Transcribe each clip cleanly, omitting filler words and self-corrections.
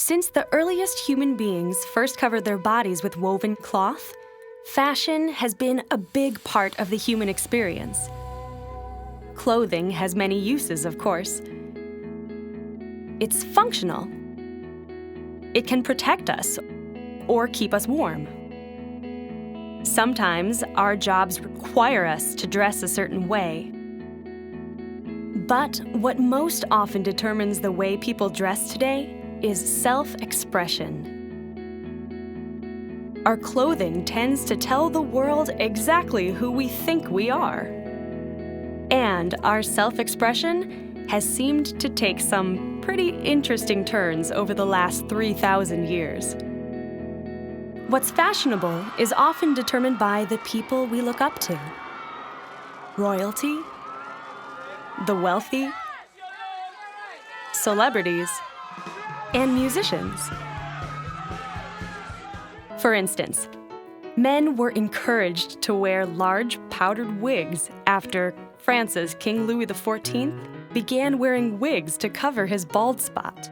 Since the earliest human beings first covered their bodies with woven cloth, fashion has been a big part of the human experience. Clothing has many uses, of course. It's functional. It can protect us or keep us warm. Sometimes our jobs require us to dress a certain way. But what most often determines the way people dress today is self-expression. Our clothing tends to tell the world exactly who we think we are. And our self-expression has seemed to take some pretty interesting turns over the last 3,000 years. What's fashionable is often determined by the people we look up to. Royalty, the wealthy, celebrities, and musicians. For instance, men were encouraged to wear large powdered wigs after France's King Louis XIV began wearing wigs to cover his bald spot.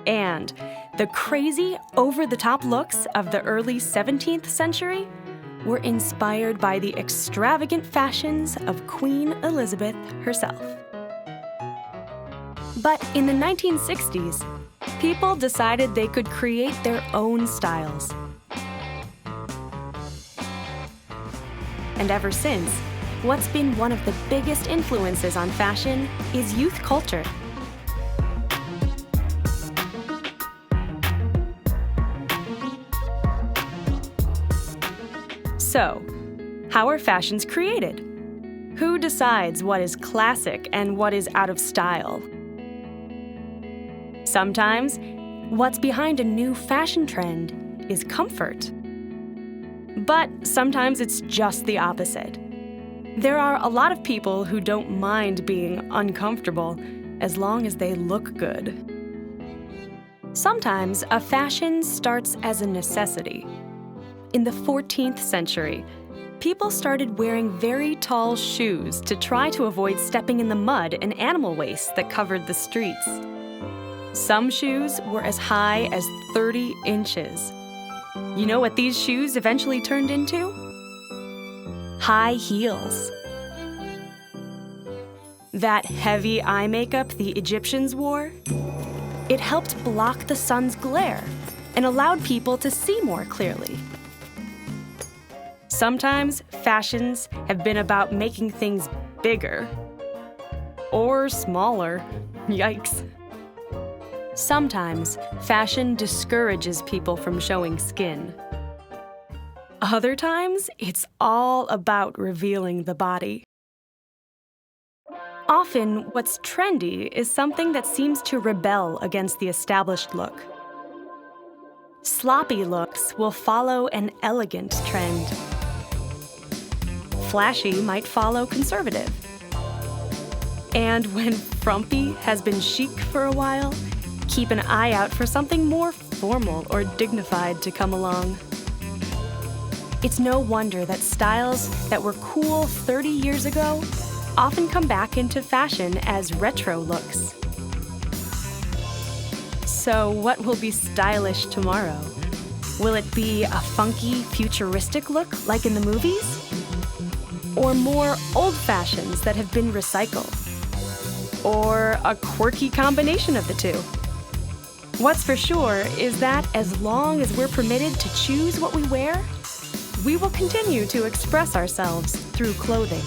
And the crazy, over-the-top looks of the early 17th century were inspired by the extravagant fashions of Queen Elizabeth herself. But in the 1960s, people decided they could create their own styles. And ever since, what's been one of the biggest influences on fashion is youth culture. So, how are fashions created? Who decides what is classic and what is out of style? Sometimes, what's behind a new fashion trend is comfort. But sometimes it's just the opposite. There are a lot of people who don't mind being uncomfortable as long as they look good. Sometimes a fashion starts as a necessity. In the 14th century, people started wearing very tall shoes to try to avoid stepping in the mud and animal waste that covered the streets. Some shoes were as high as 30 inches. You know what these shoes eventually turned into? High heels. That heavy eye makeup the Egyptians wore? It helped block the sun's glare and allowed people to see more clearly. Sometimes fashions have been about making things bigger or smaller. Yikes. Sometimes fashion discourages people from showing skin. Other times, it's all about revealing the body. Often, what's trendy is something that seems to rebel against the established look. Sloppy looks will follow an elegant trend. Flashy might follow conservative. And when frumpy has been chic for a while, keep an eye out for something more formal or dignified to come along. It's no wonder that styles that were cool 30 years ago often come back into fashion as retro looks. So what will be stylish tomorrow? Will it be a funky, futuristic look like in the movies? Or more old fashions that have been recycled? Or a quirky combination of the two? What's for sure is that as long as we're permitted to choose what we wear, we will continue to express ourselves through clothing.